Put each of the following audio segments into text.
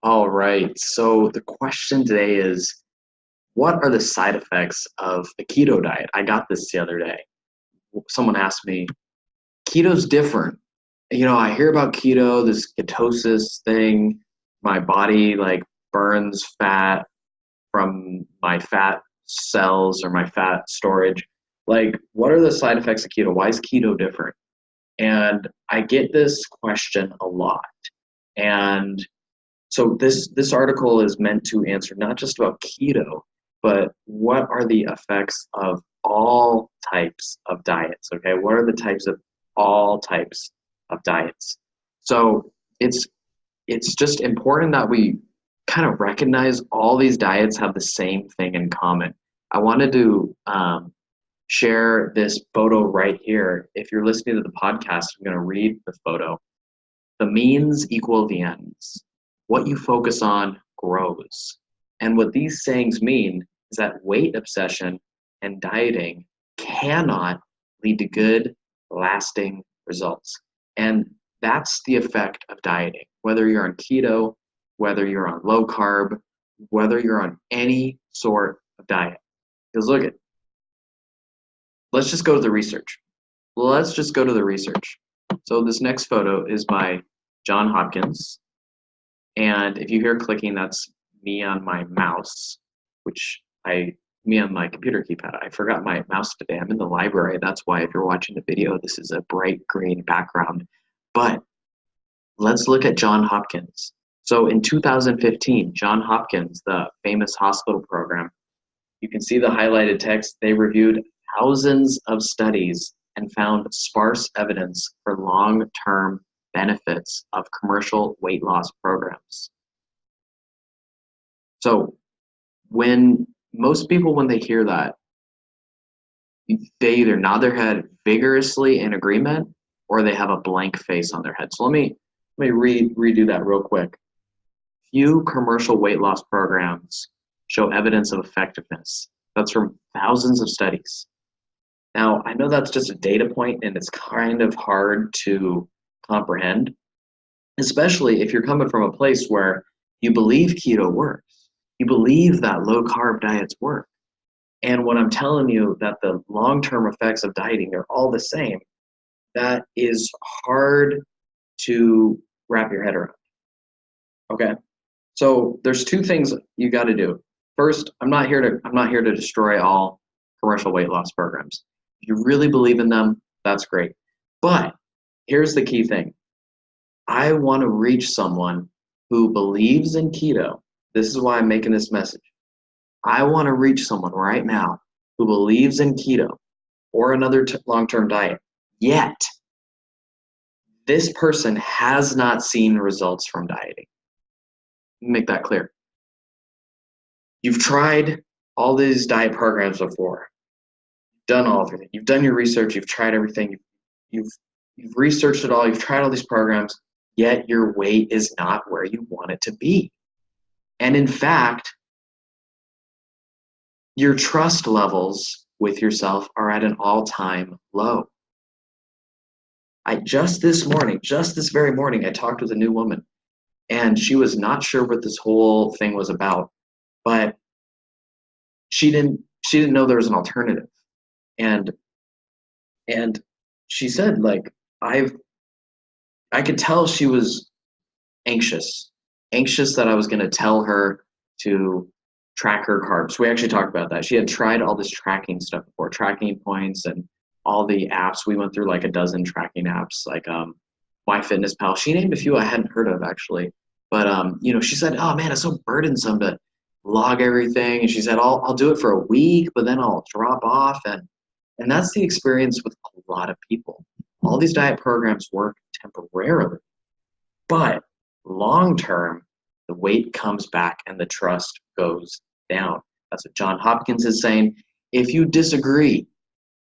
All right. So the question today is, what are the side effects of a keto diet? I got this the other day. Someone asked me, keto's different. I hear about keto, this ketosis thing. My body like burns fat from my fat cells or my fat storage. Like, what are the side effects of keto? Why is keto different? And I get this question a lot. And so this article is meant to answer not just about keto, but what are the effects of all types of diets? Okay, what are the types of all types of diets? So it's just important that we kind of recognize all these diets have the same thing in common. I wanted to share this photo right here. If you're listening to the podcast, I'm going to read the photo. The means equal the ends. What you focus on grows. And what these sayings mean is that weight obsession and dieting cannot lead to good, lasting results. And that's the effect of dieting. Whether you're on keto, whether you're on low carb, whether you're on any sort of diet. Because look at, let's just go to the research. Let's just go to the research. So this next photo is by John Hopkins. And if you hear clicking, that's me on my mouse, me on my computer keypad. I forgot my mouse today. I'm in the library. That's why if you're watching the video, this is a bright green background. But let's look at John Hopkins. So in 2015, John Hopkins, the famous hospital program, you can see the highlighted text. They reviewed thousands of studies and found sparse evidence for long-term benefits of commercial weight loss programs. So when most people, when they hear that, they either nod their head vigorously in agreement or they have a blank face on their head. So let me redo that real quick. Few commercial weight loss programs show evidence of effectiveness. That's from thousands of studies. Now, I know that's just a data point and it's kind of hard to comprehend, especially if you're coming from a place where you believe keto works. You believe that low carb diets work. And when I'm telling you that the long-term effects of dieting are all the same, that is hard to wrap your head around. Okay? So there's two things you got to do. First, I'm not here to destroy all commercial weight loss programs. If you really believe in them, that's great. But here's the key thing. I want to reach someone who believes in keto. This is why I'm making this message. I want to reach someone right now who believes in keto or another long-term diet, yet this person has not seen results from dieting. Make that clear. You've tried all these diet programs before. You've done all of it. You've done your research. You've tried everything. You've researched it all. You've tried all these programs, yet your weight is not where you want it to be. And in fact, your trust levels with yourself are at an all-time low. Just this very morning, I talked with a new woman, and she was not sure what this whole thing was about, but she didn't know there was an alternative. And she said, like, I could tell she was anxious that I was going to tell her to track her carbs. We actually talked about that. She had tried all this tracking stuff before, tracking points and all the apps. We went through like a dozen tracking apps, like MyFitnessPal. She named a few I hadn't heard of actually. But she said, "Oh man, it's so burdensome to log everything." And she said, "I'll do it for a week, but then I'll drop off." And that's the experience with a lot of people. All these diet programs work temporarily, but long term, the weight comes back and the trust goes down. That's what John Hopkins is saying. If you disagree,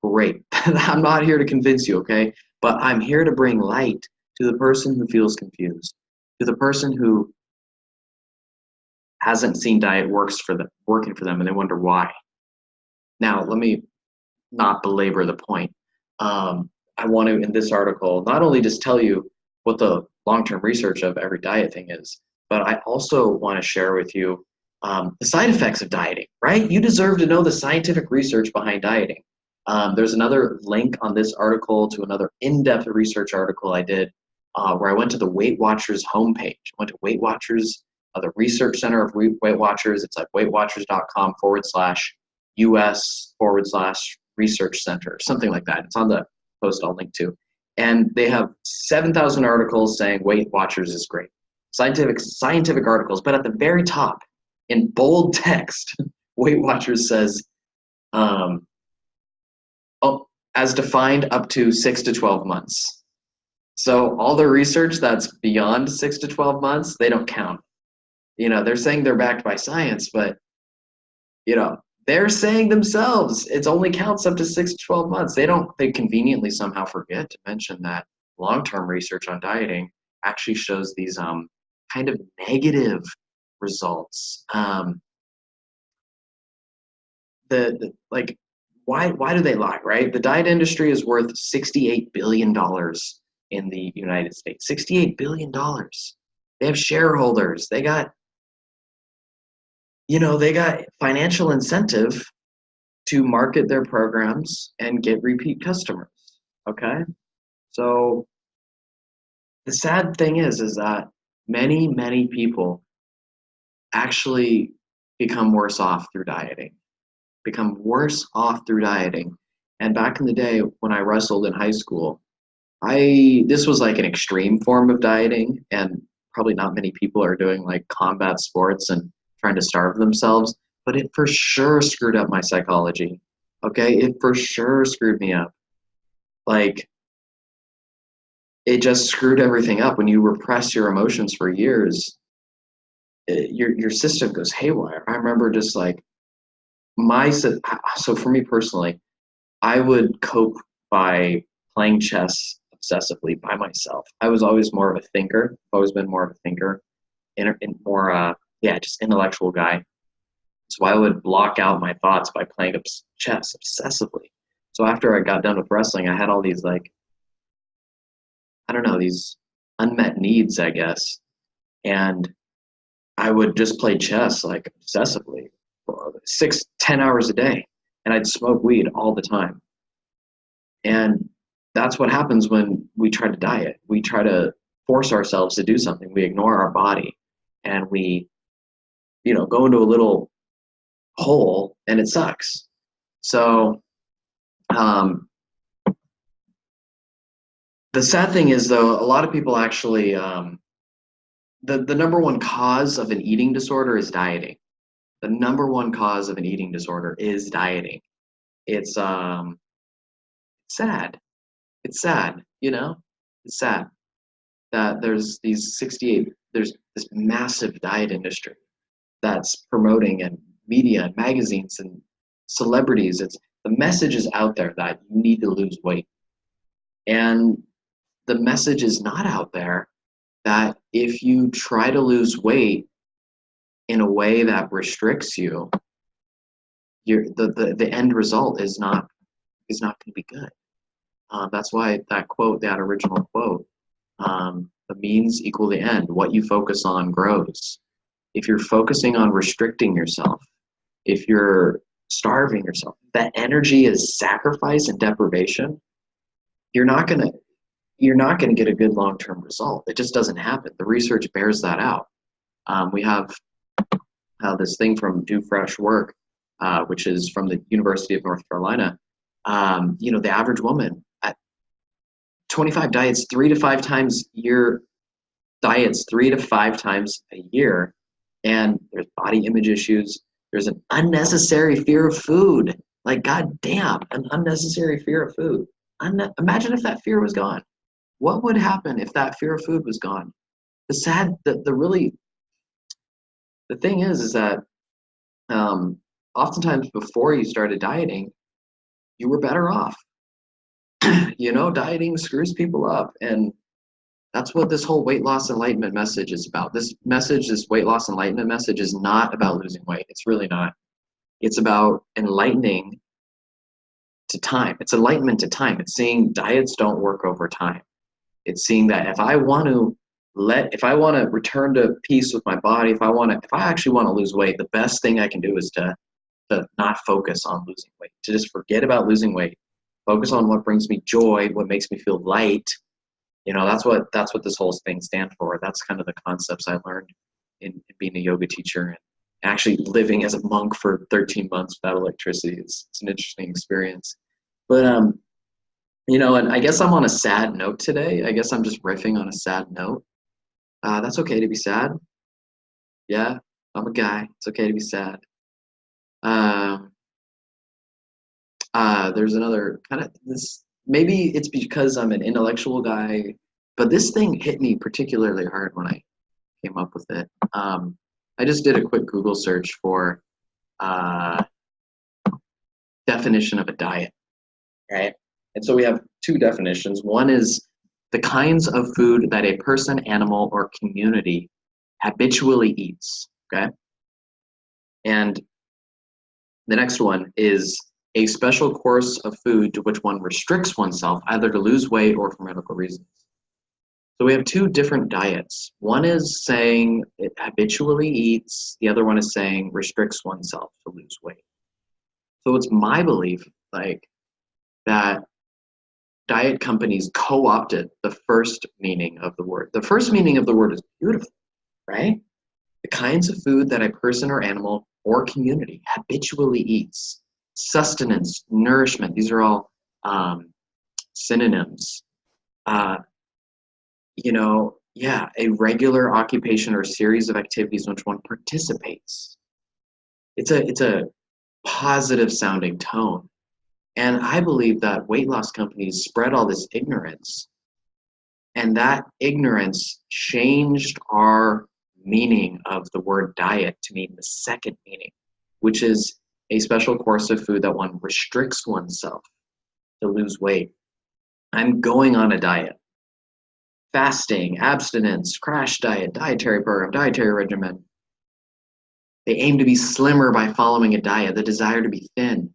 great. I'm not here to convince you, okay? But I'm here to bring light to the person who feels confused, to the person who hasn't seen diet working for them, and they wonder why. Now, let me not belabor the point. I want to, in this article, not only just tell you what the long-term research of every diet thing is, but I also want to share with you the side effects of dieting, right? You deserve to know the scientific research behind dieting. There's another link on this article to another in-depth research article I did where I went to the Weight Watchers homepage. I went to Weight Watchers, the research center of Weight Watchers. It's like weightwatchers.com/US/research center, something like that. It's on the post I'll link to. And they have 7,000 articles saying Weight Watchers is great. Scientific articles, but at the very top, in bold text, Weight Watchers says, as defined up to 6 to 12 months. So all the research that's beyond 6 to 12 months, they don't count. They're saying they're backed by science, but, they're saying themselves it only counts up to 6 to 12 months. They conveniently somehow forget to mention that long-term research on dieting actually shows these kind of negative results. Why do they lie, right? The diet industry is worth $68 billion in the United States. $68 billion. They have shareholders. They got financial incentive to market their programs and get repeat customers. Okay? So the sad thing is that many, many people actually become worse off through dieting. And back in the day when I wrestled in high school, this was like an extreme form of dieting, and probably not many people are doing like combat sports and trying to starve themselves, but it for sure screwed up my psychology. Okay? It for sure screwed me up. Like, it just screwed everything up. When you repress your emotions for years, your system goes haywire. I remember just like so for me personally, I would cope by playing chess obsessively by myself. I was always more of a thinker. I've always been more of a thinker, just intellectual guy. So I would block out my thoughts by playing chess obsessively. So after I got done with wrestling, I had all these these unmet needs, I guess, and I would just play chess like obsessively, 10 hours a day, and I'd smoke weed all the time. And that's what happens when we try to diet. We try to force ourselves to do something. We ignore our body, and we, go into a little hole, and it sucks. So, the sad thing is, though, a lot of people actually, the number one cause of an eating disorder is dieting. The number one cause of an eating disorder is dieting. It's sad. It's sad, It's sad that there's this massive diet industry that's promoting, and media and magazines and celebrities. The message is out there that you need to lose weight. And the message is not out there that if you try to lose weight in a way that restricts you, the end result is not going to be good. That's why that original quote, the means equal the end. What you focus on grows. If you're focusing on restricting yourself, if you're starving yourself, that energy is sacrifice and deprivation, you're not going to get a good long-term result. It just doesn't happen. The research bears that out. We have this thing from Do Fresh Work, which is from the University of North Carolina. The average woman at 25 diets 3 to 5 times a year, and there's body image issues. There's an unnecessary fear of food. Like, goddamn, an unnecessary fear of food. Imagine if that fear was gone. What would happen if that fear of food was gone? The thing is that oftentimes before you started dieting, you were better off. Dieting screws people up, and that's what this whole weight loss enlightenment message is about. This weight loss enlightenment message is not about losing weight. It's really not. It's about enlightening to time. It's enlightenment to time. It's seeing diets don't work over time. It's seeing that if I want to if I want to return to peace with my body, if I actually want to lose weight, the best thing I can do is to not focus on losing weight, to just forget about losing weight, focus on what brings me joy, what makes me feel light. That's what this whole thing stands for. That's kind of the concepts I learned in being a yoga teacher and actually living as a monk for 13 months without electricity. It's an interesting experience. But and I guess I'm on a sad note today. I guess I'm just riffing on a sad note. That's okay to be sad. Yeah, I'm a guy. It's okay to be sad. Um, there's another kind of this. Maybe it's because I'm an intellectual guy, but this thing hit me particularly hard when I came up with it. I just did a quick Google search for uh, definition of a diet, right? And so we have two definitions. One is the kinds of food that a person, animal, or community habitually eats, okay? And the next one is a special course of food to which one restricts oneself either to lose weight or for medical reasons. So we have two different diets. One is saying it habitually eats, the other one is saying restricts oneself to lose weight. So it's my belief, that diet companies co-opted the first meaning of the word. The first meaning of the word is beautiful, right? The kinds of food that a person or animal or community habitually eats. Sustenance, nourishment, these are all synonyms. A regular occupation or series of activities in which one participates. It's a positive sounding tone. And I believe that weight loss companies spread all this ignorance, and that ignorance changed our meaning of the word diet to mean the second meaning, which is a special course of food that one restricts oneself to lose weight. I'm going on a diet. Fasting, abstinence, crash diet, dietary program, dietary regimen. They aim to be slimmer by following a diet, the desire to be thin.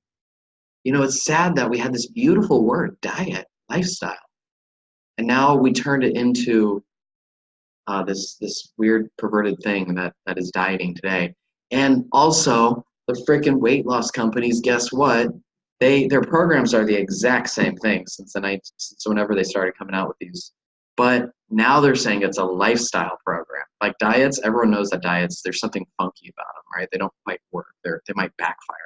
It's sad that we had this beautiful word, diet, lifestyle, and now we turned it into this weird perverted thing that is dieting today. And also, the freaking weight loss companies, guess what? Their programs are the exact same thing since whenever they started coming out with these. But now they're saying it's a lifestyle program. Like diets, everyone knows that diets, there's something funky about them, right? They don't quite work. They might backfire.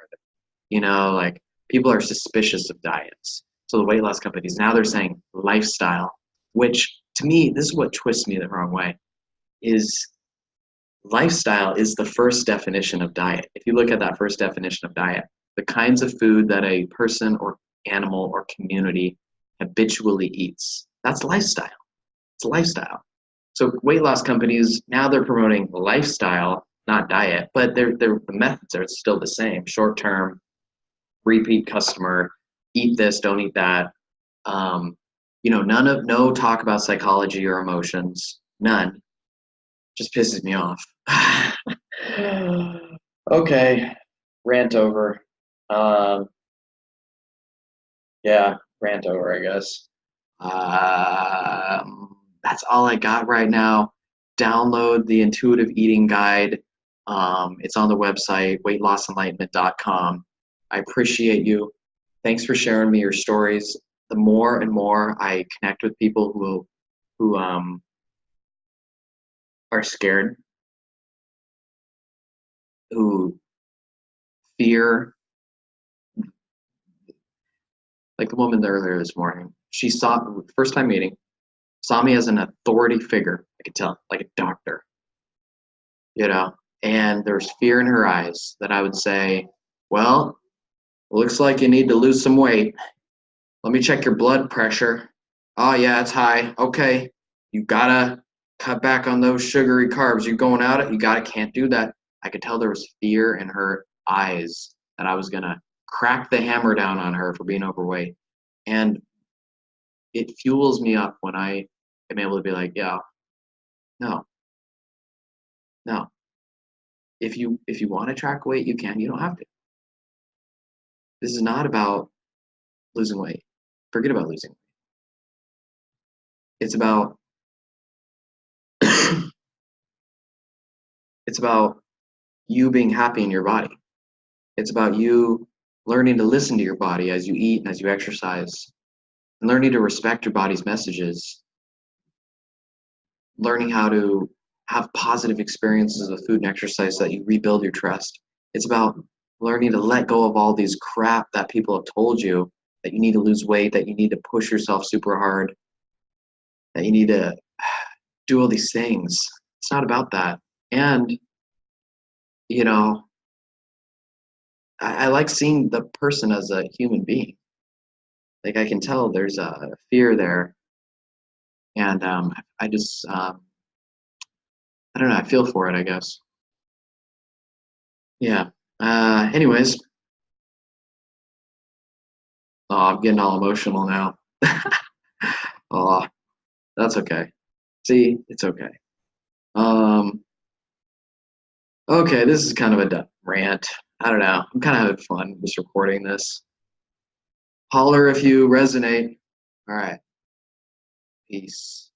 People are suspicious of diets. So the weight loss companies, now they're saying lifestyle, which to me, this is what twists me the wrong way, is lifestyle is the first definition of diet. If you look at that first definition of diet, the kinds of food that a person or animal or community habitually eats, that's lifestyle. It's lifestyle. So weight loss companies, now they're promoting lifestyle, not diet, but the methods are still the same. Short-term, repeat customer, eat this, don't eat that. No talk about psychology or emotions, none. Just pisses me off. Okay, rant over. Rant over, I guess. That's all I got right now. Download the Intuitive Eating Guide. It's on the website, weightlossenlightenment.com. I appreciate you. Thanks for sharing me your stories. The more and more I connect with people who are scared, who fear, like the woman earlier this morning, she saw, first time meeting, saw me as an authority figure. I could tell, like a doctor, and there's fear in her eyes that I would say, well, looks like you need to lose some weight. Let me check your blood pressure. Oh yeah, it's high. Okay. You gotta cut back on those sugary carbs. You're going out it. Can't do that. I could tell there was fear in her eyes that I was gonna crack the hammer down on her for being overweight. And it fuels me up when I am able to be like, yeah, no. If you want to track weight, you can. You don't have to. This is not about losing weight. Forget about losing weight. It's about It's about you being happy in your body. It's about you learning to listen to your body as you eat and as you exercise, and learning to respect your body's messages, learning how to have positive experiences with food and exercise so that you rebuild your trust. It's about learning to let go of all these crap that people have told you, that you need to lose weight, that you need to push yourself super hard, that you need to do all these things. It's not about that. And, you know, I like seeing the person as a human being. Like I can tell there's a fear there. And I just, I don't know, I feel for it, I guess. Yeah. Anyways, oh, I'm getting all emotional now. Oh, that's okay. See, it's okay. Um, okay, this is kind of a rant. I don't know. I'm kind of having fun just recording this. Holler if you resonate. All right. Peace.